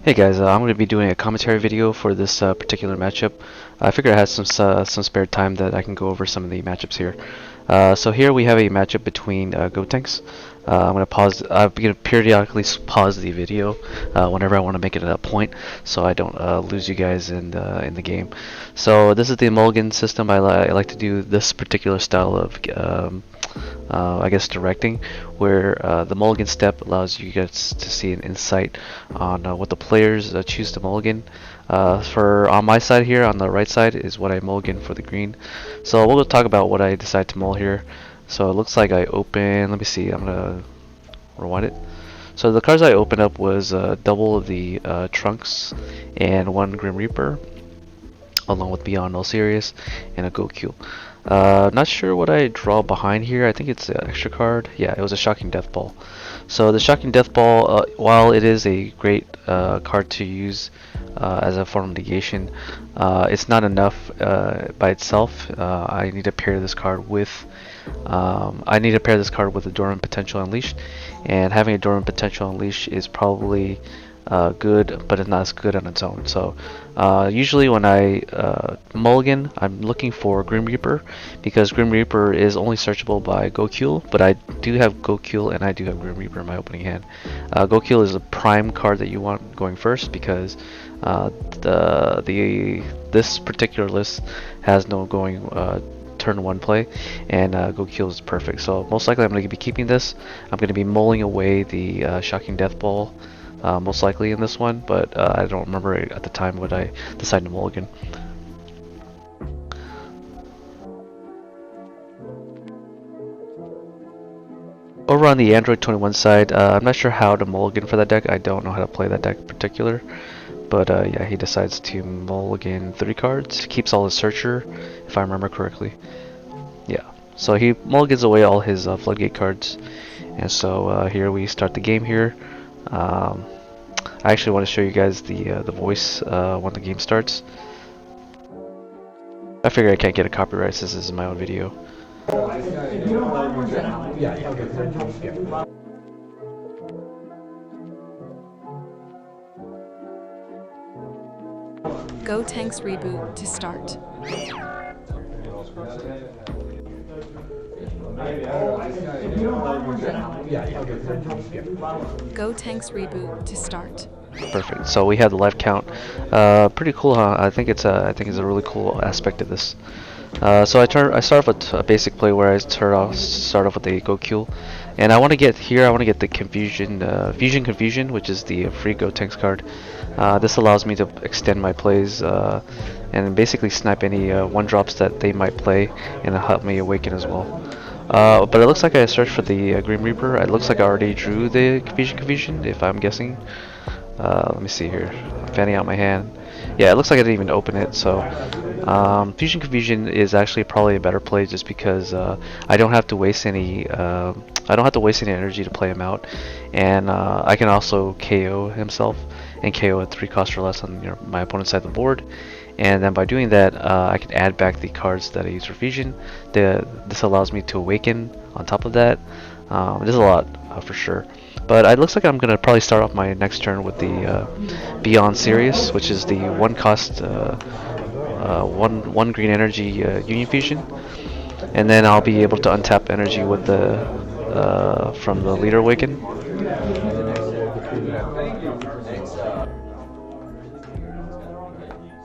Hey guys, I'm going to be doing a commentary video for this particular matchup. I figured I had some spare time that I can go over some of the matchups here. So here we have a matchup between Gotenks. I'm going to pause. I'm going to periodically pause the video whenever I want to make it a point, so I don't lose you guys in the game. So this is the mulligan system. I like to do this particular style of I guess directing, where the mulligan step allows you guys to see an insight on what the players choose to mulligan. For on my side here, on the right side, is what I mulligan for the green. So we'll talk about what I decide to mull here. So it looks like I open. Let me see. I'm gonna rewind it. So the cards I opened up was double of the Trunks and one Grim Reaper, along with Beyond All Serious and a Goku. Not sure what I draw behind here. I think it's an extra card. Yeah, it was a Shocking Death Ball. So the Shocking Death Ball, while it is a great card to use as a form of negation, it's not enough by itself. I need to pair this card with a Dormant Potential Unleashed, and having a Dormant Potential Unleashed is probably good, but it's not as good on its own. So usually when I mulligan, I'm looking for Grim Reaper, because Grim Reaper is only searchable by Goku, but I do have Goku and I do have Grim Reaper in my opening hand. Goku is a prime card that you want going first, because this particular list has no going turn 1 play, and Goku is perfect. So most likely I'm going to be keeping this. I'm going to be mulling away the Shocking Death Ball most likely in this one, but I don't remember at the time what I decided to mulligan. Over on the Android 21 side, I'm not sure how to mulligan for that deck. I don't know how to play that deck in particular, but yeah, he decides to mulligan 3 cards, keeps all his Searcher, if I remember correctly. Yeah, so he mulligans away all his Floodgate cards, and so here we start the game here. I actually want to show you guys the voice when the game starts. I figure I can't get a copyright since this is my own video. Gotenks Reboot to start. Gotenks Reboot to start. Perfect. So we have the life count. Pretty cool, huh? I think it's a really cool aspect of this. So I start off with a basic play where I start off with a Goku, and I want to get the Fusion Confusion, which is the free Gotenks card. This allows me to extend my plays and basically snipe any 1-drops that they might play, and it'll help me awaken as well. But it looks like I searched for the Grim Reaper. It looks like I already drew the Confusion, if I'm guessing. Let me see here. I'm fanning out my hand. Yeah, it looks like I didn't even open it. So Fusion Confusion is actually probably a better play, just because I don't have to waste any energy to play him out, and I can also KO himself and KO at 3 cost or less on my opponent's side of the board. And then by doing that, I can add back the cards that I use for Fusion. This allows me to awaken on top of that. It is a lot for sure. But it looks like I'm gonna probably start off my next turn with the Beyond Serious, which is the 1 cost, one green energy Union Fusion, and then I'll be able to untap energy with the from the Leader Awaken.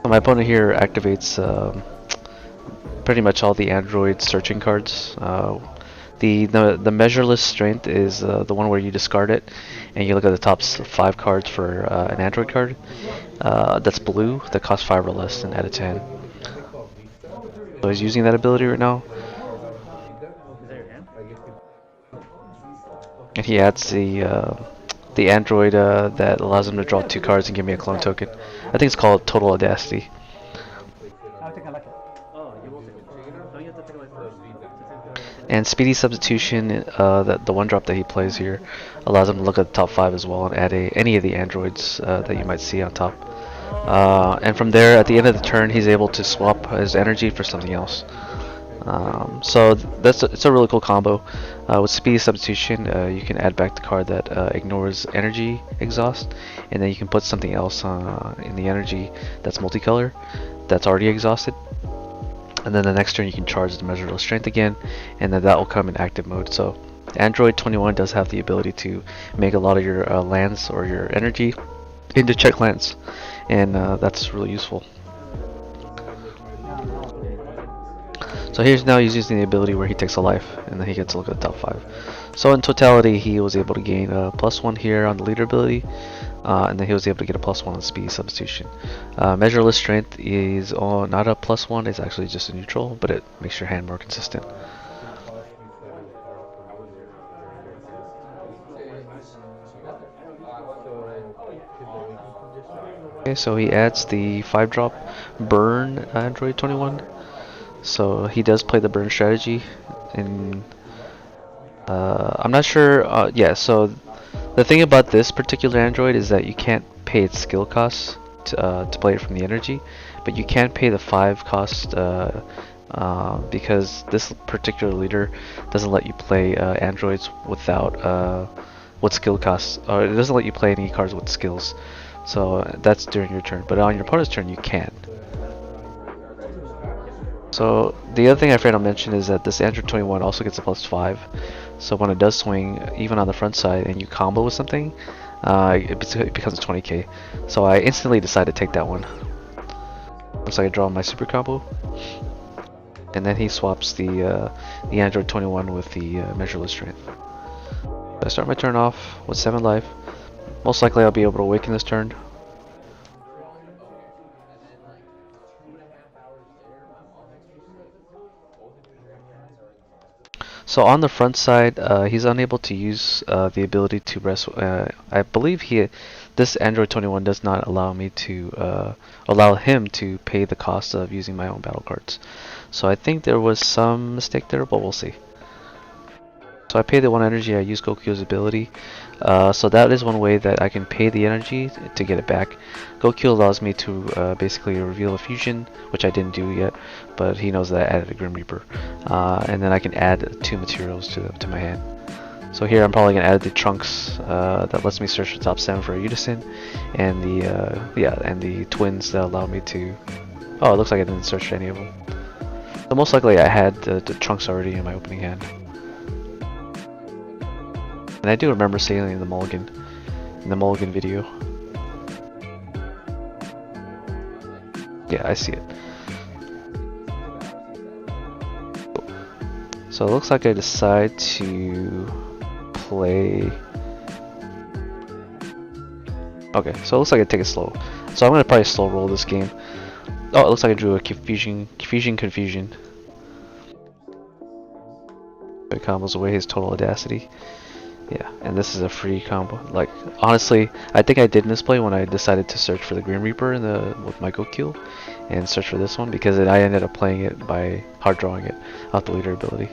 So my opponent here activates pretty much all the Android searching cards. The measureless strength is the one where you discard it, and you look at the top 5 cards for an Android card that's blue, that costs 5 or less, and add a 10. So he's using that ability right now, and he adds the Android that allows him to draw 2 cards and give me a clone token. I think it's called Total Audacity. And Speedy Substitution, the 1-drop that he plays here, allows him to look at the top 5 as well and add any of the androids that you might see on top. And from there, at the end of the turn, he's able to swap his energy for something else. It's a really cool combo. With speed substitution, you can add back the card that ignores energy exhaust, and then you can put something else in the energy that's multicolor, that's already exhausted. And then the next turn you can charge the measureless strength again, and then that will come in active mode. So Android 21 does have the ability to make a lot of your lands or your energy into check lands, and that's really useful. So he's using the ability where he takes a life, and then he gets to look at the top 5. So in totality, he was able to gain a +1 here on the leader ability, and then he was able to get a +1 on speed substitution. Measureless strength is not a +1, it's actually just a neutral, but it makes your hand more consistent. Okay, so he adds the 5-drop burn Android 21. So he does play the burn strategy, and I'm not sure. Yeah, so the thing about this particular android is that you can't pay its skill costs to play it from the energy, but you can pay the 5 cost because this particular leader doesn't let you play androids without with skill costs, or it doesn't let you play any cards with skills. So that's during your turn, but on your opponent's turn you can. So the other thing I forgot to mention is that this Android 21 also gets a +5. So when it does swing, even on the front side, and you combo with something, it becomes a 20k. So I instantly decided to take that one. Looks like I draw my super combo, and then he swaps the Android 21 with the measureless strength. So I start my turn off with 7 life. Most likely I'll be able to awaken this turn. So on the front side, he's unable to use the ability to rest. I believe this Android 21 does not allow me to allow him to pay the cost of using my own battle cards. So I think there was some mistake there, but we'll see. So I pay the 1 energy. I use Goku's ability. So that is one way that I can pay the energy to get it back. Goku allows me to basically reveal a fusion, which I didn't do yet, but he knows that I added a Grim Reaper. And then I can add 2 materials to my hand. So here I'm probably going to add the Trunks that lets me search the top 7 for a Unison, and the Twins that allow me to... Oh, it looks like I didn't search any of them. So most likely I had the Trunks already in my opening hand. And I do remember seeing in the Mulligan video. Yeah, I see it. So it looks like I decide to play... Okay, so it looks like I take it slow. So I'm going to probably slow roll this game. Oh, it looks like I drew a confusion. It combos away his total audacity. Yeah, and this is a free combo. Like, honestly, I think I did misplay when I decided to search for the Grim Reaper with my Goku and search for this one, because I ended up playing it by hard drawing it out the leader ability.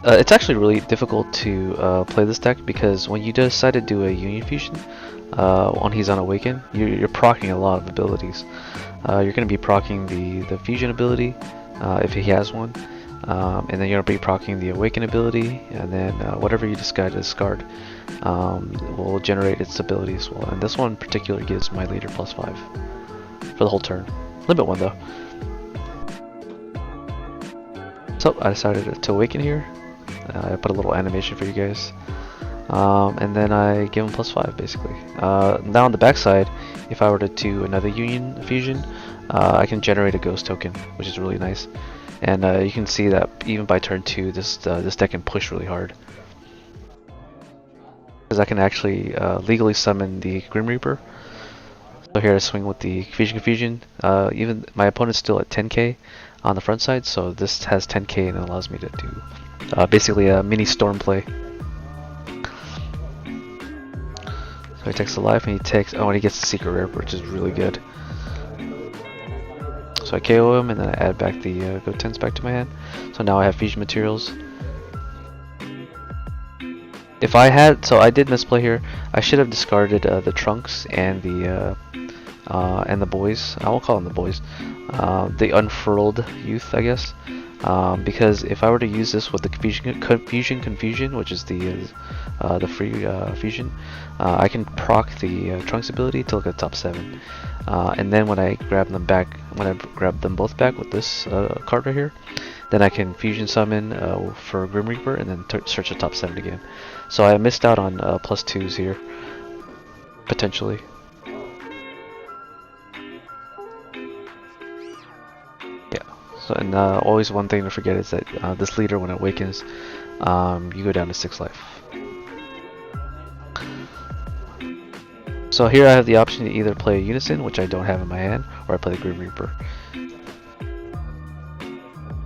It's actually really difficult to play this deck, because when you decide to do a Union Fusion, when he's on Awaken, you're proccing a lot of abilities. You're going to be proccing the Fusion ability, if he has one, and then you're going to be proccing the Awaken ability, and then whatever you decide to discard will generate its ability as well. And this one in particular gives my leader +5 for the whole turn. Limit 1 though. So I decided to Awaken here. I put a little animation for you guys, and then I give him +5 basically. Now on the back side, if I were to do another Union Fusion, I can generate a Ghost token, which is really nice. And you can see that even by turn 2, this deck can push really hard, because I can actually legally summon the Grim Reaper. So here I swing with the Confusion. Even my opponent's still at 10k on the front side, so this has 10k and it allows me to do basically a mini storm play. So he takes the life, and and he gets the secret rare, which is really good. So I KO him, and then I add back the Gotenks back to my hand. So now I have fusion materials. So I did misplay here. I should have discarded the Trunks and the and the boys. I won't call them the boys. The unfurled youth, I guess. Because if I were to use this with the confusion, which is the free fusion, I can proc the Trunks ability to look at top 7, and then when I grab them both back with this card right here, then I can fusion summon for Grim Reaper and then search the top 7 again. So I missed out on +2s here, potentially. So, and always one thing to forget is that this leader, when it awakens, you go down to 6 life. So here I have the option to either play Unison, which I don't have in my hand, or I play the Grim Reaper.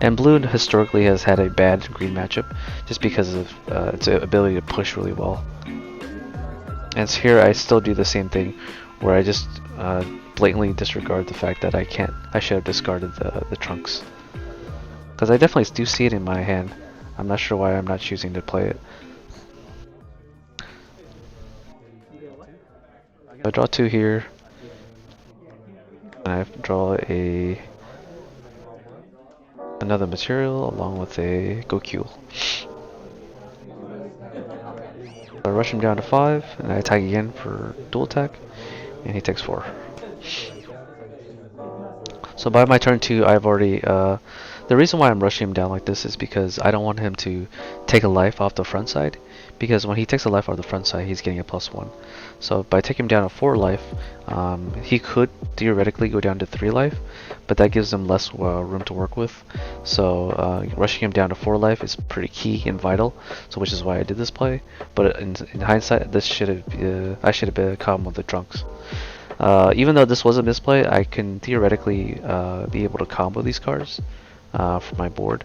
And blue historically has had a bad green matchup, just because of its ability to push really well. And so here I still do the same thing, where I just blatantly disregard the fact that I should have discarded the Trunks. Because I definitely do see it in my hand. I'm not sure why I'm not choosing to play it. I draw 2 here. And I draw another material along with a Goku. I rush him down to 5, and I attack again for dual attack, and he takes 4. So by my turn 2, I've already, the reason why I'm rushing him down like this is because I don't want him to take a life off the front side, because when he takes a life off the front side, he's getting a +1. So by taking him down to 4 life, he could theoretically go down to 3 life, but that gives him less room to work with. So rushing him down to 4 life is pretty key and vital, so which is why I did this play. But in hindsight, I should have been calm with the Trunks. Even though this was a misplay, I can theoretically be able to combo these cards for my board,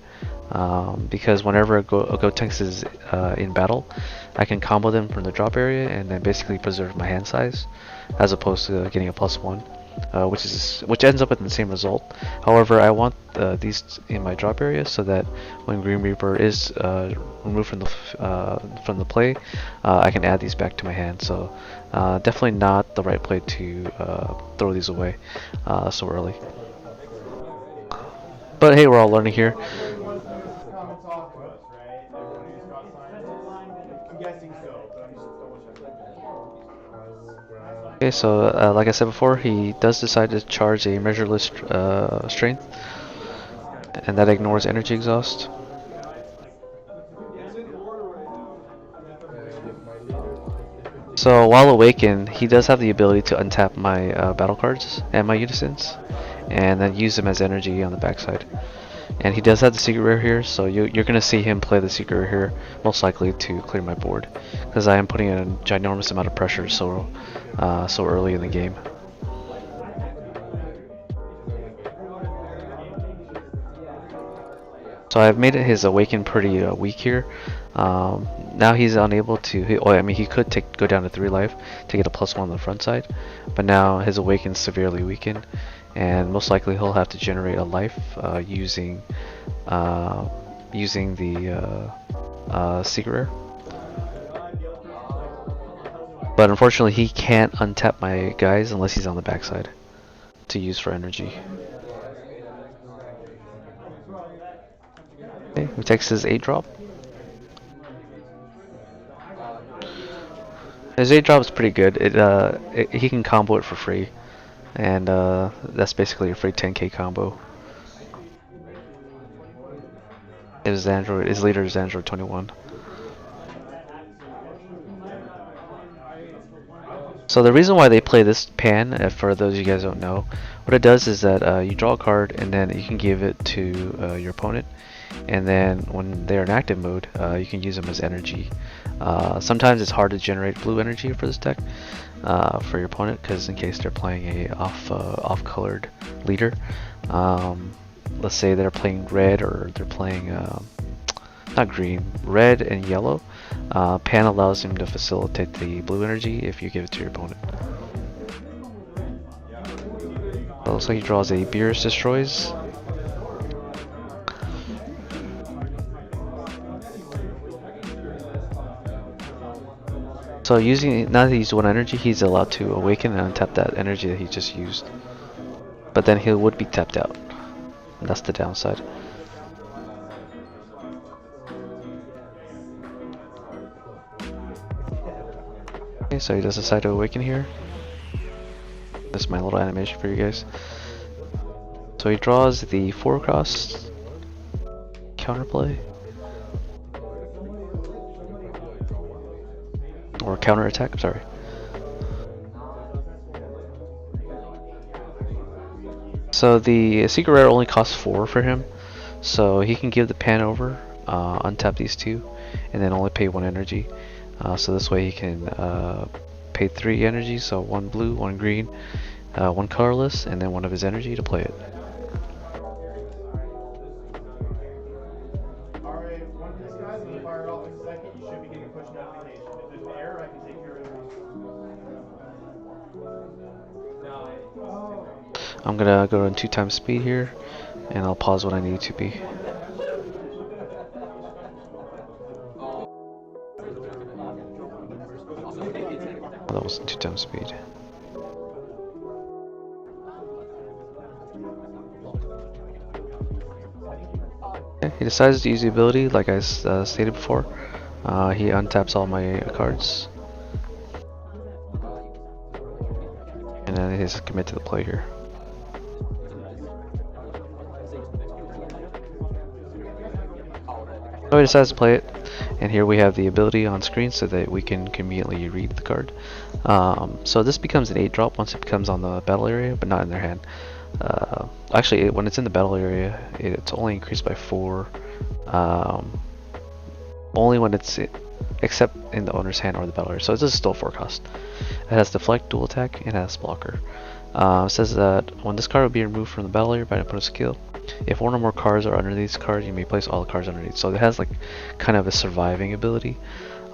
because whenever a Gotenks is in battle, I can combo them from the drop area and then basically preserve my hand size, as opposed to getting a +1, which ends up in the same result. However, I want these in my drop area so that when Green Reaper is removed from the play, I can add these back to my hand. So definitely not the right play to throw these away so early. But hey, we're all learning here. Okay, so like I said before, he does decide to charge a measureless strength, and that ignores energy exhaust. So while awakened, he does have the ability to untap my battle cards and my unisons, and then use them as energy on the backside. And he does have the secret rare here, so you're going to see him play the secret rare here, most likely to clear my board, because I am putting in a ginormous amount of pressure so early in the game. So I've made his awaken pretty weak here. Now he's unable to. He could go down to 3 life to get a +1 on the front side, but now his awaken's severely weakened, and most likely he'll have to generate a life using the secret rare. But unfortunately, he can't untap my guys unless he's on the backside to use for energy. Okay, he takes his 8-drop. His 8-drop is pretty good. He can combo it for free, and that's basically a free 10k combo. His leader is Android 21. So the reason why they play this pan, for those of you guys don't know, what it does is that you draw a card and then you can give it to your opponent, and then when they're in active mode, you can use them as energy. Sometimes it's hard to generate blue energy for this deck for your opponent, because in case they're playing a off-colored leader, let's say they're playing red, or they're playing not green, red and yellow. Pan allows him to facilitate the blue energy if you give it to your opponent. It looks like he draws a Beerus Destroys. So now that he used one energy, he's allowed to awaken and untap that energy that he just used. But then he would be tapped out. And that's the downside. Okay, so he does decide to awaken here. This is my little animation for you guys. So he draws the 4 across counterplay. Or counter attack, I'm sorry. So the secret rare only costs 4 for him. So he can give the pan over, untap these 2, and then only pay 1 energy. So this way he can pay 3 energy, so 1 blue, 1 green, 1 colorless, and then 1 of his energy to play it. I'm gonna go on 2 times speed here, and I'll pause when I need to be. Oh, that wasn't 2 times speed. Okay, he decides to use the ability, like I stated before. He untaps all my cards. And then he's commit to the play here. So he decides to play it, and here we have the ability on screen so that we can conveniently read the card. So this becomes an 8-drop once it becomes on the battle area, but not in their hand. Actually, when it's in the battle area, it's only increased by 4. Only when it's except in the owner's hand or the battle area. So this is still 4 cost. It has deflect, dual attack, and it has blocker. It says that when this card will be removed from the battle area by an opponent's skill, if 1 or more cards are underneath this card, you may place all the cards underneath. So it has like kind of a surviving ability.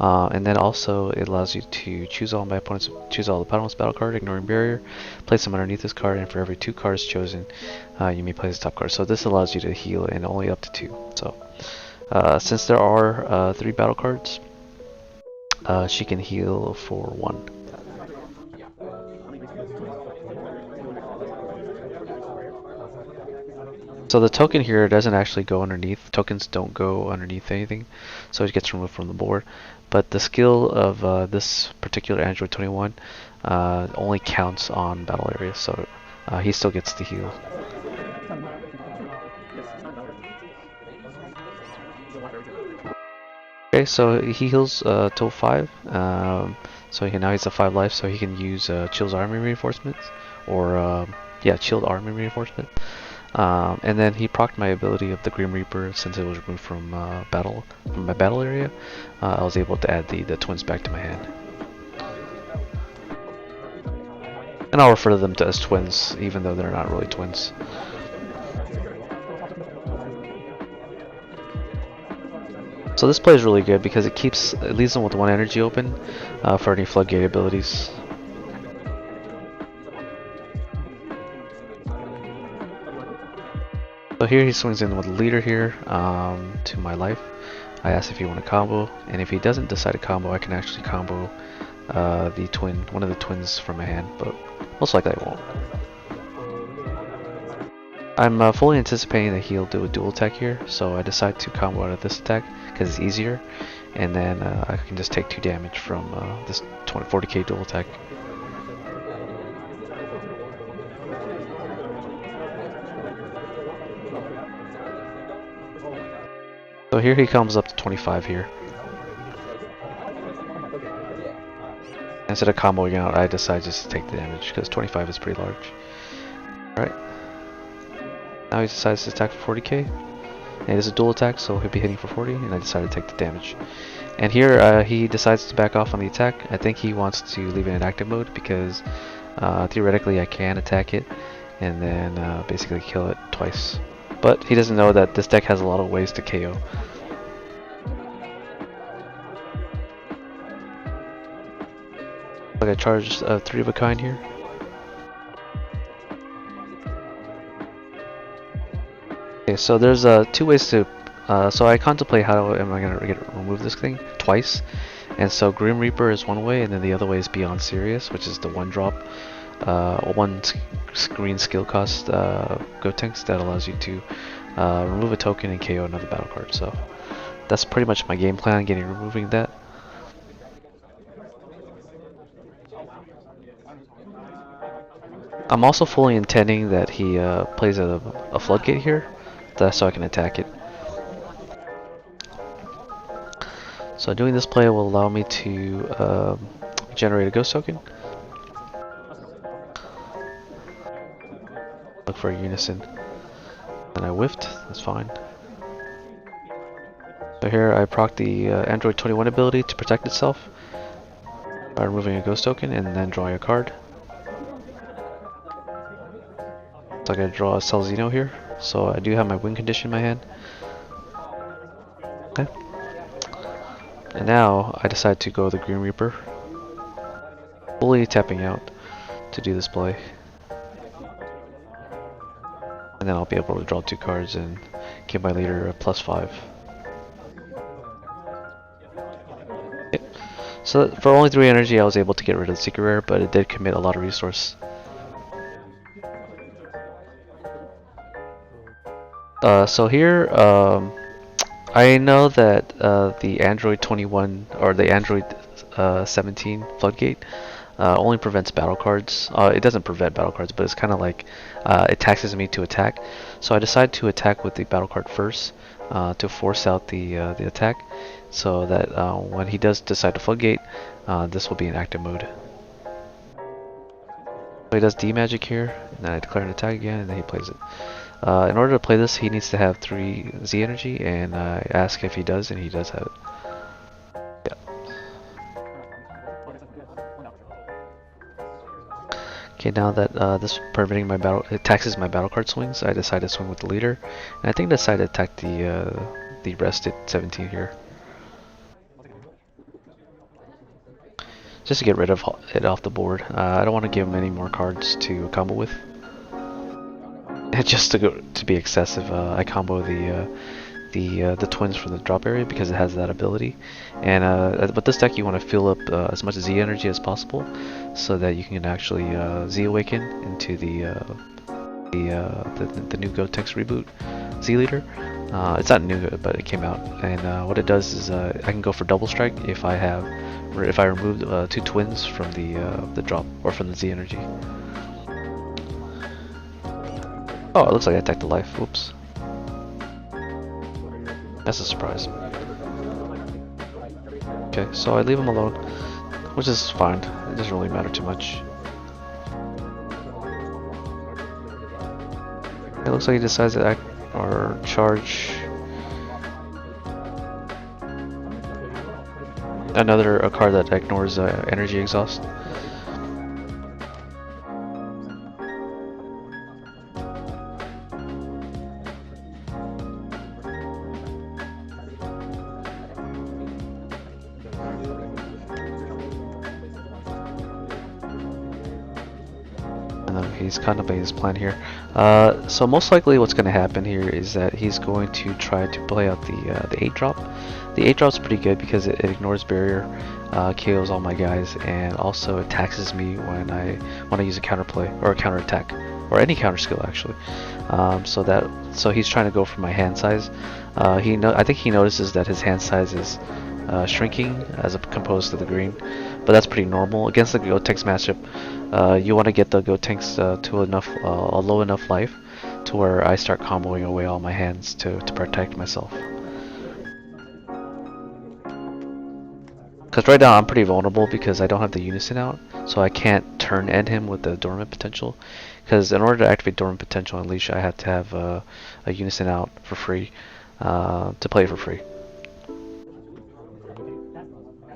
And then also it allows you to choose all the opponent's battle card, ignoring barrier, place them underneath this card, and for every 2 cards chosen, you may place the top card. So this allows you to heal and only up to 2. So since there are 3 battle cards, she can heal for 1. So the token here doesn't actually go underneath. Tokens don't go underneath anything, so it gets removed from the board. But the skill of this particular Android 21 only counts on battle areas, so he still gets to heal. Okay, so he heals till 5. So now he's at 5 life, so he can use Chill's Army Reinforcements, or Chilled Army Reinforcement. And then he procced my ability of the Grim Reaper since it was removed from my battle area. I was able to add the twins back to my hand. And I'll refer to them as twins, even though they're not really twins. So this play is really good because it leaves them with 1 energy open for any floodgate abilities. So here he swings in with a leader here to my life. I ask if he want to combo, and if he doesn't decide to combo, I can actually combo one of the twins from my hand, but most likely I won't. I'm fully anticipating that he'll do a dual attack here, so I decide to combo out of this attack because it's easier, and then I can just take 2 damage from this 40k dual attack. So here he comes up to 25 here. Instead of comboing out, I decide just to take the damage because 25 is pretty large. Alright. Now he decides to attack for 40k. And it is a dual attack, so he'll be hitting for 40, and I decided to take the damage. And here he decides to back off on the attack. I think he wants to leave it in active mode because theoretically I can attack it and then basically kill it twice. But he doesn't know that this deck has a lot of ways to KO. Like I charged 3 of a kind here. Okay, so there's 2 ways to. So I contemplate how am I gonna remove this thing twice, And so Grim Reaper is one way, and then the other way is Beyond Serious, which is the one drop, one screen skill cost Gotenks that allows you to remove a token and KO another battle card. So that's pretty much my game plan, removing that. I'm also fully intending that he plays a floodgate here, so I can attack it. So doing this play will allow me to generate a ghost token. Look for a unison. And I whiffed, that's fine. So here I proc the Android 21 ability to protect itself by removing a ghost token and then drawing a card. So I gotta draw a Celzino here, so I do have my win condition in my hand. Okay. And now I decide to go the Green Reaper, fully tapping out to do this play. And then I'll be able to draw 2 cards and give my leader a +5. Okay. So for only 3 energy I was able to get rid of the secret rare, but it did commit a lot of resource. So here, I know that the Android 21 or the Android 17 floodgate only prevents battle cards. It doesn't prevent battle cards, but it's kind of like it taxes me to attack. So I decide to attack with the battle card first to force out the attack, so that when he does decide to floodgate, this will be in active mode. So he does D magic here, and then I declare an attack again, and then he plays it. In order to play this, he needs to have 3 Z energy, and I ask if he does, and he does have it. Yeah. Okay, now that this is preventing my it taxes my battle card swings, I decide to swing with the leader, and I think I decide to attack the rested 17 here, just to get rid of it off the board. I don't want to give him any more cards to combo with. Just to be excessive, I combo the twins from the drop area because it has that ability. And with this deck, you want to fill up as much Z energy as possible, so that you can actually Z awaken into the new Gotenks Reboot Z leader. It's not new, but it came out, and what it does is I can go for double strike if I remove 2 twins from the drop or from the Z energy. Oh, it looks like I attacked the life. Whoops. That's a surprise. Okay, so I leave him alone, which is fine. It doesn't really matter too much. It looks like he decides to act or charge a card that ignores energy exhaust. He's contemplating his plan here. So most likely what's going to happen here is that he's going to try to play out the 8 drop. The 8 drop's pretty good because it ignores barrier, KOs all my guys, and also it taxes me when I use a counterplay or a counter attack or any counter skill actually. So he's trying to go for my hand size. I think he notices that his hand size is shrinking as opposed to the green, but that's pretty normal against the Gotenks matchup. You want to get the Gotenks to a low enough life to where I start comboing away all my hands to protect myself. Because right now I'm pretty vulnerable because I don't have the unison out, so I can't turn end him with the dormant potential. Because in order to activate dormant potential on Unleash, I have to have a unison out for free to play for free.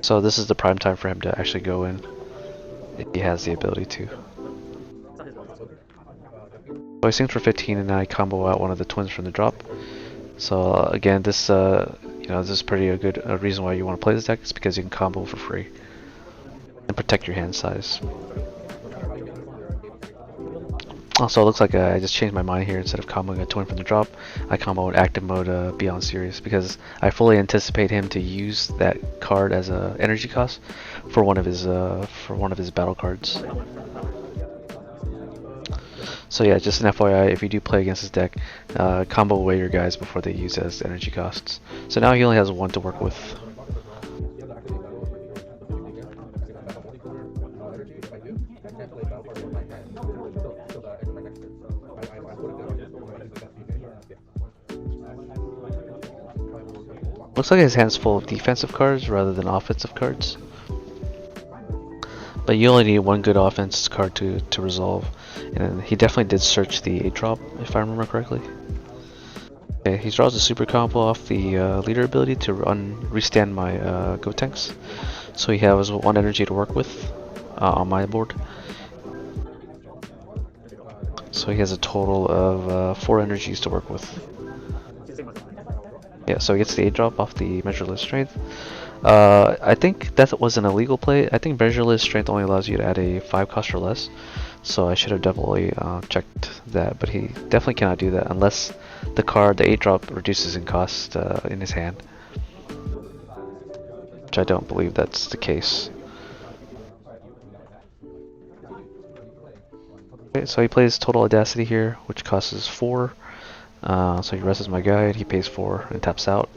So this is the prime time for him to actually go in. He has the ability to. So I swing for 15 and then I combo out one of the twins from the drop. So again, this this is pretty a good reason why you want to play this deck, is because you can combo for free and protect your hand size. Also, it looks like I just changed my mind here. Instead of comboing a twin from the drop, I comboed active mode Beyond Serious because I fully anticipate him to use that card as a energy cost for one of his battle cards. So yeah, just an FYI, if you do play against his deck, combo away your guys before they use it as energy costs. So now he only has one to work with. Looks like his hand's full of defensive cards rather than offensive cards. But you only need one good offense card to resolve. And he definitely did search the 8-drop, if I remember correctly. Okay, he draws a super combo off the leader ability to restand my Gotenks. So he has one energy to work with on my board. So he has a total of 4 energies to work with. Yeah, so he gets the 8-drop off the Measureless Strength. I think that was an illegal play. I think Measureless Strength only allows you to add a 5 cost or less. So I should have definitely checked that, but he definitely cannot do that unless the 8-drop reduces in cost in his hand. Which I don't believe that's the case. Okay, so he plays Total Audacity here, which costs 4. So he rests my guide, he pays 4 and taps out.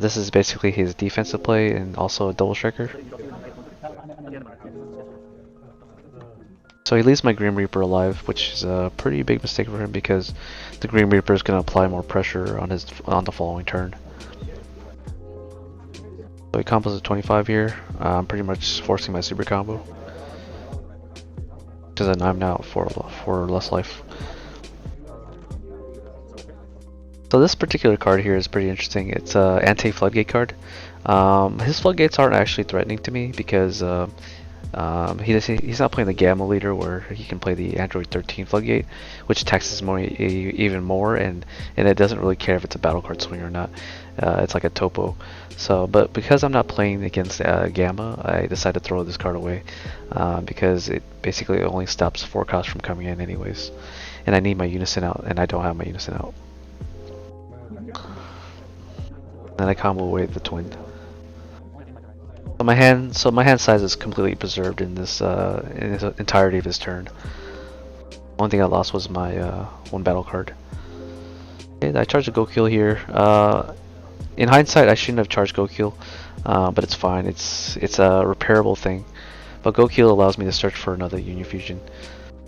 This is basically his defensive play and also a double striker. So he leaves my Grim Reaper alive, which is a pretty big mistake for him because the Grim Reaper is going to apply more pressure on the following turn. So he combos at 25 here. I'm pretty much forcing my super combo because then I'm now for less life. So this particular card here is pretty interesting. It's an anti-floodgate card. His floodgates aren't actually threatening to me because he's not playing the Gamma leader where he can play the Android 13 floodgate, which taxes even more, and it doesn't really care if it's a battle card swing or not. It's like a topo. So, but because I'm not playing against Gamma, I decided to throw this card away because it basically only stops 4 costs from coming in anyways, and I need my Unison out, and I don't have my Unison out. Then I combo away the twin. So my hand size is completely preserved in this in the entirety of his turn. Only thing I lost was my one battle card. Okay, I charged a Gokill here. In hindsight, I shouldn't have charged Gokill, but it's fine. It's a repairable thing. But Gokill allows me to search for another Unifusion.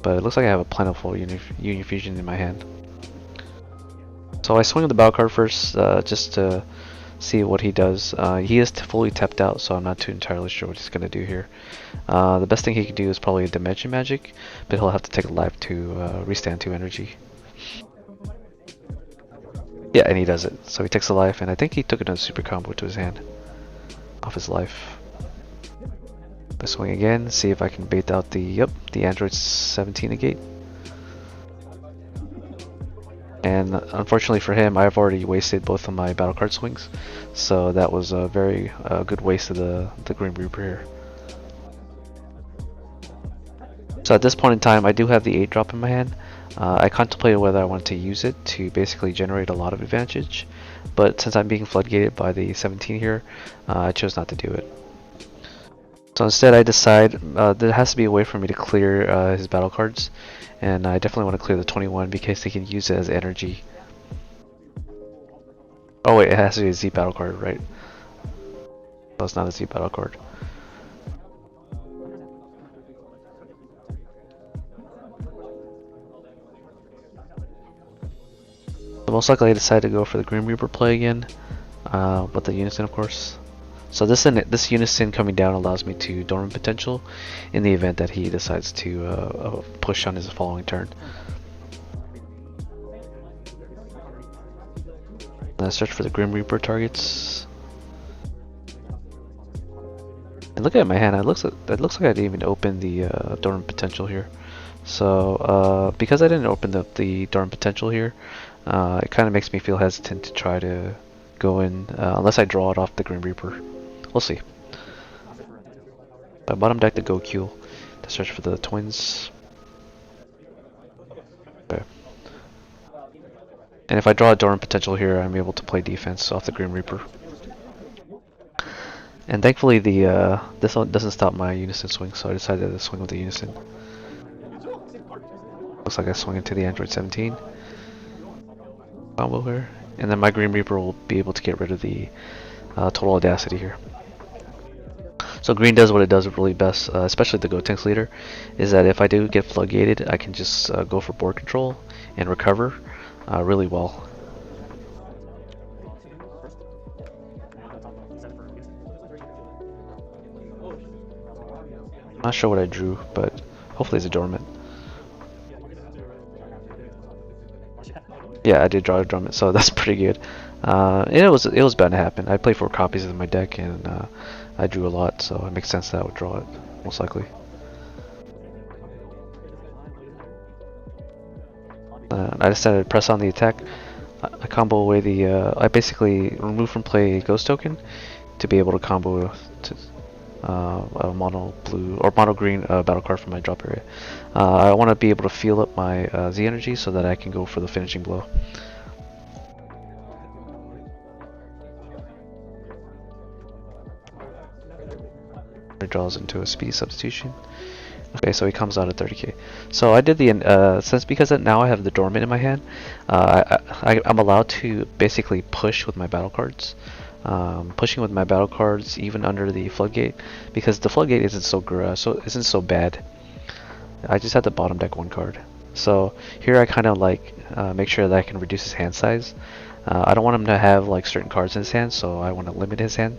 But it looks like I have a plentiful Unifusion in my hand. So I swing the battle card first, just to see what he does. He is fully tapped out, so I'm not too entirely sure what he's going to do here. The best thing he can do is probably a Dimension Magic, but he'll have to take a life to restand 2 energy. Yeah, and he does it. So he takes a life, and I think he took another super combo to his hand off his life. I swing again, see if I can bait out the Android 17 negate. And unfortunately for him, I've already wasted both of my battle card swings, so that was a very good waste of the Grim Reaper here. So at this point in time, I do have the 8-drop in my hand. I contemplated whether I wanted to use it to basically generate a lot of advantage, but since I'm being floodgated by the 17 here, I chose not to do it. So instead I decide there has to be a way for me to clear his battle cards, and I definitely want to clear the 21 because he can use it as energy. Oh wait, it has to be a Z battle card, right? No, it's not a Z battle card. So most likely I decide to go for the Grim Reaper play again, with the Unison of course. So this Unison coming down allows me to Dormant Potential in the event that he decides to push on his following turn. And I search for the Grim Reaper targets. And look at my hand. It looks like I didn't even open the Dormant Potential here. So because I didn't open the Dormant Potential here, it kind of makes me feel hesitant to try to go in unless I draw it off the Grim Reaper. We'll see. I bottom deck the Goku to search for the twins. And if I draw a Dormant Potential here, I'm able to play defense off the Grim Reaper. And thankfully the this one doesn't stop my Unison swing, so I decided to swing with the Unison. Looks like I swing into the Android 17 combo here. And then my Grim Reaper will be able to get rid of the Total Audacity here. So green does what it does really best, especially the Gotenks leader, is that if I do get floodgated, I can just go for board control and recover really well. I'm not sure what I drew, but hopefully it's a dormant. Yeah, I did draw a dormant, so that's pretty good. It was bound to happen. I played 4 copies of my deck, and I drew a lot, so it makes sense that I would draw it, most likely. I decided to press on the attack. I combo away the. I basically remove from play Ghost Token to be able to combo to a mono blue or mono green battle card from my drop area. I want to be able to feel up my Z energy so that I can go for the finishing blow. It draws into a speed substitution. Okay, so he comes out at 30k. So I did the because now I have the dormant in my hand, I'm allowed to basically push with my battle cards. Pushing with my battle cards even under the floodgate, because the floodgate isn't so bad. I just have to bottom deck 1 card. So here I kind of like make sure that I can reduce his hand size. I don't want him to have like certain cards in his hand, so I want to limit his hand.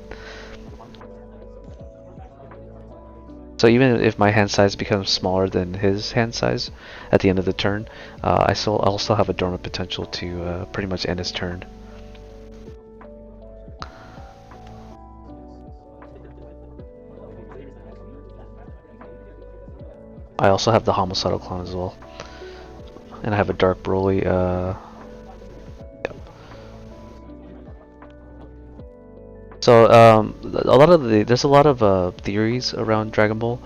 So even if my hand size becomes smaller than his hand size at the end of the turn, I'll still have a dormant potential to pretty much end his turn. I also have the Homicidal Clown as well. And I have a Dark Broly. Yep. So there's a lot of theories around Dragon Ball.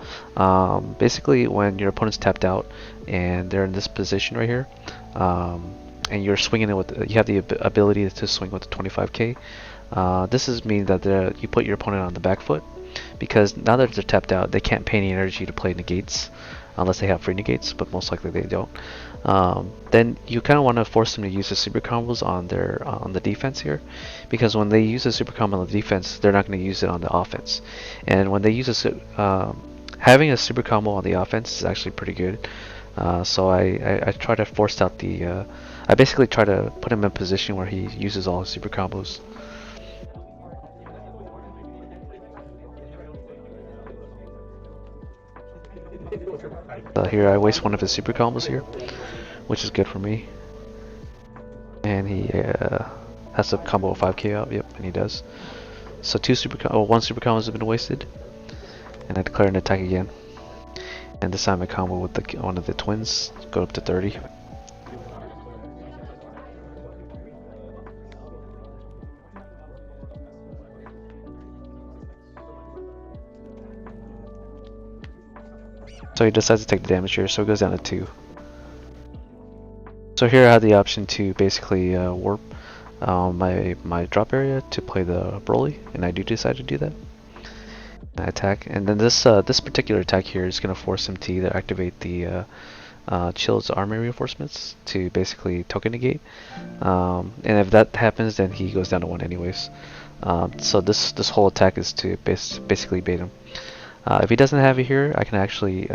Basically, when your opponent's tapped out and they're in this position right here, and you're swinging it with, you have the ability to swing with the 25k. This is mean that you put your opponent on the back foot, because now that they're tapped out, they can't pay any energy to play negates, unless they have free negates, but most likely they don't. Then you kind of want to force them to use the super combos on the defense here, because when they use a super combo on the defense, they're not going to use it on the offense. And when they use having a super combo on the offense is actually pretty good. So I try to force out the. I basically try to put him in a position where he uses all his super combos. Here I waste one of his super combos here, which is good for me. And he has to combo a 5k out. Yep, and he does. So one super combo has been wasted, and I declare an attack again. And this time I combo with one of the twins, go up to 30. So he decides to take the damage here, so it goes down to 2. So here I had the option to basically warp my drop area to play the Broly, and I do decide to do that. And I attack, and then this particular attack here is going to force him to either activate the Chill's army reinforcements to basically token negate, and if that happens, then he goes down to 1 anyways. So this whole attack is to basically bait him. If he doesn't have it here, I can actually,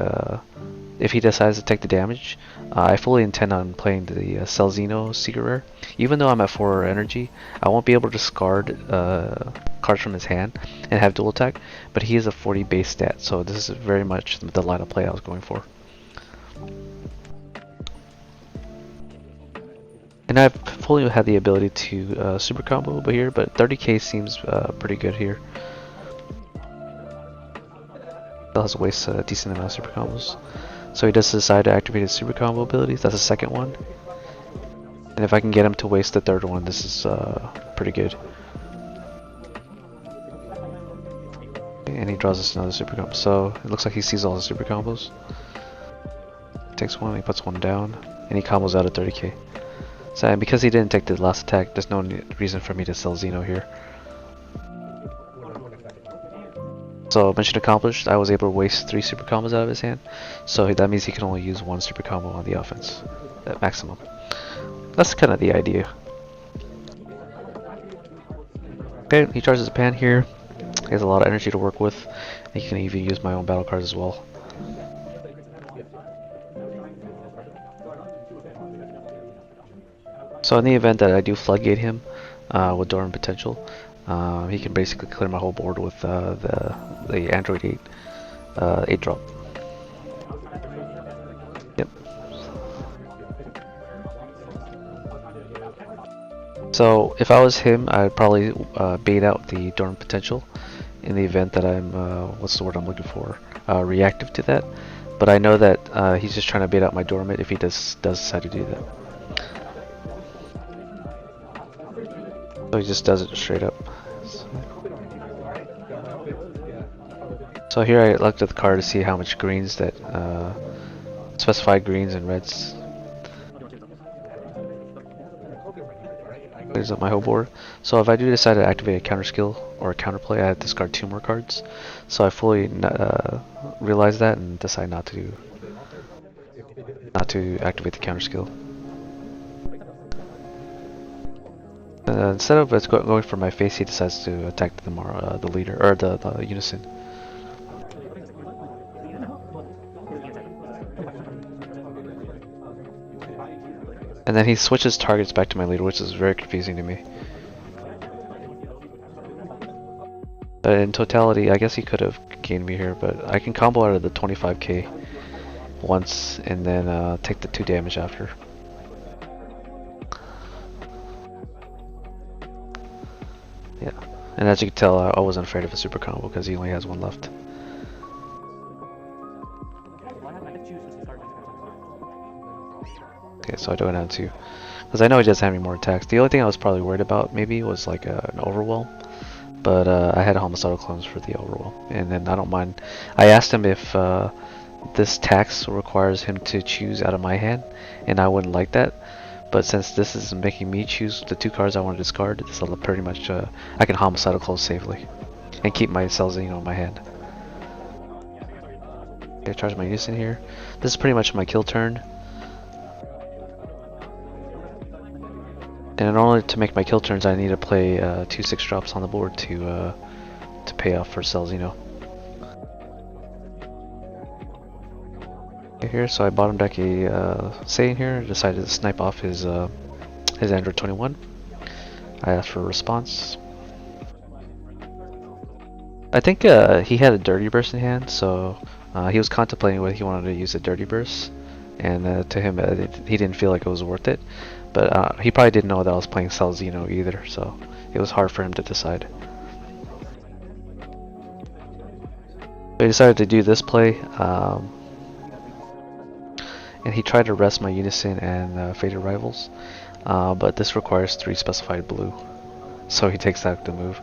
if he decides to take the damage, I fully intend on playing the Celzino Secret Rare. Even though I'm at 4 energy, I won't be able to discard cards from his hand and have dual attack, but he is a 40 base stat, so this is very much the line of play I was going for. And I've fully had the ability to super combo over here, but 30k seems pretty good here. Still has to waste a decent amount of super combos. So he does decide to activate his super combo abilities. That's the second one. And if I can get him to waste the third one, this is pretty good. And he draws us another super combo. So it looks like he sees all the super combos. Takes one, he puts one down, and he combos out at 30k. So and because he didn't take the last attack, there's no reason for me to sell Xeno here. So mission accomplished. I was able to waste 3 super combos out of his hand. So that means he can only use 1 super combo on the offense at maximum. That's kind of the idea. Okay, he charges a pan here. He has a lot of energy to work with. He can even use my own battle cards as well. So in the event that I do floodgate him with Dormant Potential, he can basically clear my whole board with the Android 8 drop. Yep. So if I was him, I'd probably bait out the Dormant Potential in the event that I'm what's the word I'm looking for? Reactive to that. But I know that he's just trying to bait out my Dormant if he does decide to do that. So he just does it straight up. So here I looked at the card to see how much greens that specified greens and reds. Clears up my whole board. So if I do decide to activate a counter skill or a counter play, I have to discard 2 more cards. So I fully realize that and decide not to activate the counter skill. Instead of going for my face, he decides to attack the leader or the unison. And then he switches targets back to my leader, which is very confusing to me. But in totality, I guess he could have gained me here, but I can combo out of the 25k once and then take the 2 damage after. Yeah, and as you can tell, I wasn't afraid of a super combo because he only has 1 left. Okay, so I do it down 2. Because I know he doesn't have any more attacks. The only thing I was probably worried about maybe was like an overwhelm. But I had homicidal clones for the overwhelm. And then I don't mind. I asked him if this tax requires him to choose out of my hand. And I wouldn't like that. But since this is making me choose the 2 cards I want to discard, this will pretty much I can homicidal clone safely. And keep my Xeno in my hand. Okay, charge my unison here. This is pretty much my kill turn. And in order to make my kill turns, I need to play 2 6-drops on the board to pay off for Xeno. Okay, here, so I bottom deck a Saiyan here. Decided to snipe off his Android 21. I asked for a response. I think he had a Dirty Burst in hand, so he was contemplating whether he wanted to use a Dirty Burst, and to him he didn't feel like it was worth it. But he probably didn't know that I was playing Xeno either, so it was hard for him to decide. So he decided to do this play, and he tried to rest my Unison and Fated Rivals, but this requires 3 specified blue, so he takes out the move.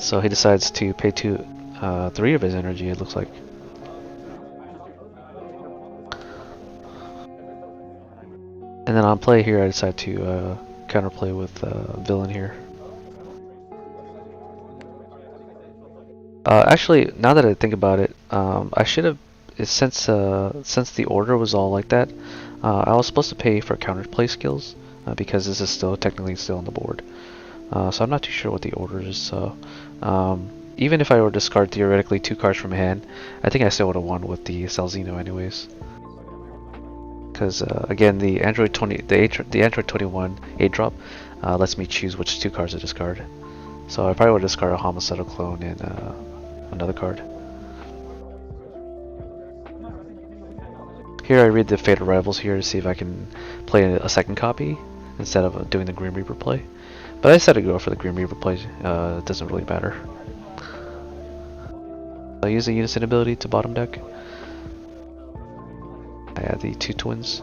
So he decides to pay 3 of his energy, it looks like. And then on play here, I decide to counterplay with Villain here. Actually, now that I think about it, I should have, since the order was all like that, I was supposed to pay for counterplay skills because this is technically still on the board. So I'm not too sure what the order is. So even if I were to discard theoretically 2 cards from hand, I think I still would have won with the Xeno anyways. Because again, the Android 21 8 drop lets me choose which 2 cards to discard. So I probably would discard a homicidal clone and another card. Here I read the Fated Rivals here to see if I can play a second copy instead of doing the Grim Reaper play. But I decided to go for the Grim Reaper play, it doesn't really matter. I use the Unison ability to bottom deck. I add the 2 twins.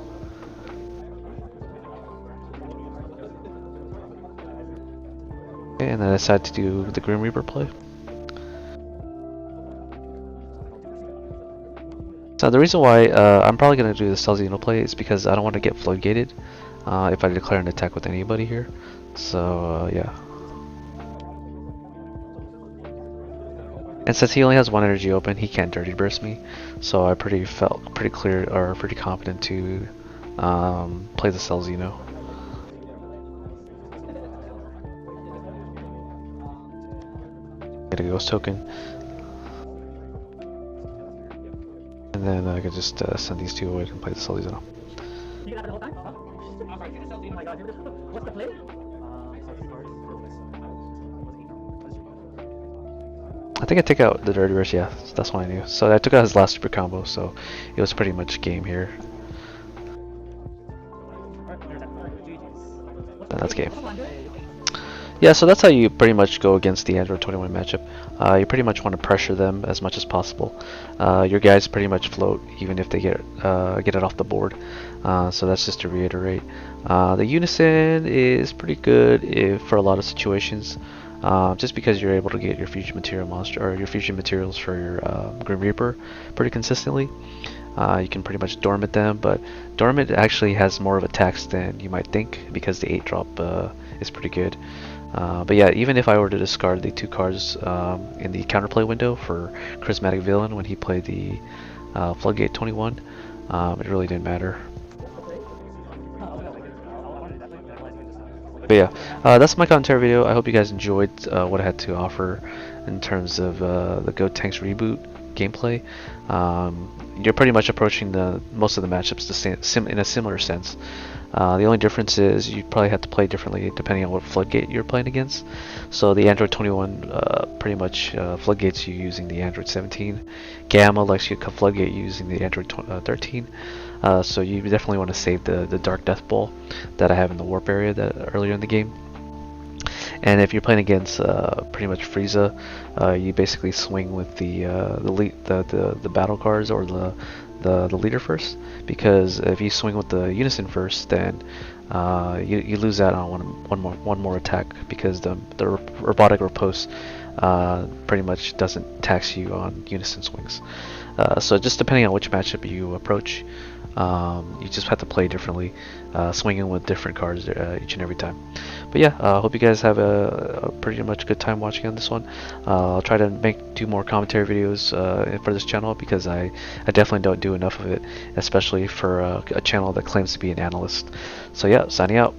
Okay, and then I decided to do the Grim Reaper play. So the reason why I'm probably going to do the Celzino play is because I don't want to get floodgated if I declare an attack with anybody here. So yeah. And since he only has one energy open, he can't dirty burst me. So I felt pretty clear or pretty confident to play the Celzino. Get a ghost token. And then I could just send these two away and play the Celzino. I think I took out the Dirty Burst, yeah, that's what I knew. So I took out his last super combo, so it was pretty much game here. And that's game. Yeah, so that's how you pretty much go against the Android 21 matchup. You pretty much want to pressure them as much as possible. Your guys pretty much float even if they get it off the board. So that's just to reiterate. The Unison is pretty good for a lot of situations. Just because you're able to get your fusion material monster or your fusion materials for your Grim Reaper pretty consistently. You can pretty much dormant them, but dormant actually has more of attacks than you might think because the 8-drop is pretty good. But yeah, even if I were to discard the 2 cards in the counterplay window for Charismatic Villain when he played the Floodgate 21, it really didn't matter. But yeah, that's my commentary video. I hope you guys enjoyed what I had to offer in terms of the Gotenks Reboot gameplay. You're pretty much approaching most of the matchups in a similar sense. The only difference is you probably have to play differently depending on what Floodgate you're playing against. So the Android 21 pretty much floodgates you using the Android 17. Gamma lets you floodgate using the Android 13. So you definitely want to save the Dark Death Ball that I have in the Warp area earlier in the game. And if you're playing against pretty much Frieza, you basically swing with the battle cards or the leader first, because if you swing with the Unison first, then you lose out on one more attack because the robotic riposte pretty much doesn't tax you on Unison swings. So just depending on which matchup you approach, you just have to play differently, swinging with different cards each and every time. But yeah, hope you guys have a pretty much good time watching on this one. I'll try to do more commentary videos for this channel because I definitely don't do enough of it, especially for a channel that claims to be an analyst. So yeah, signing out.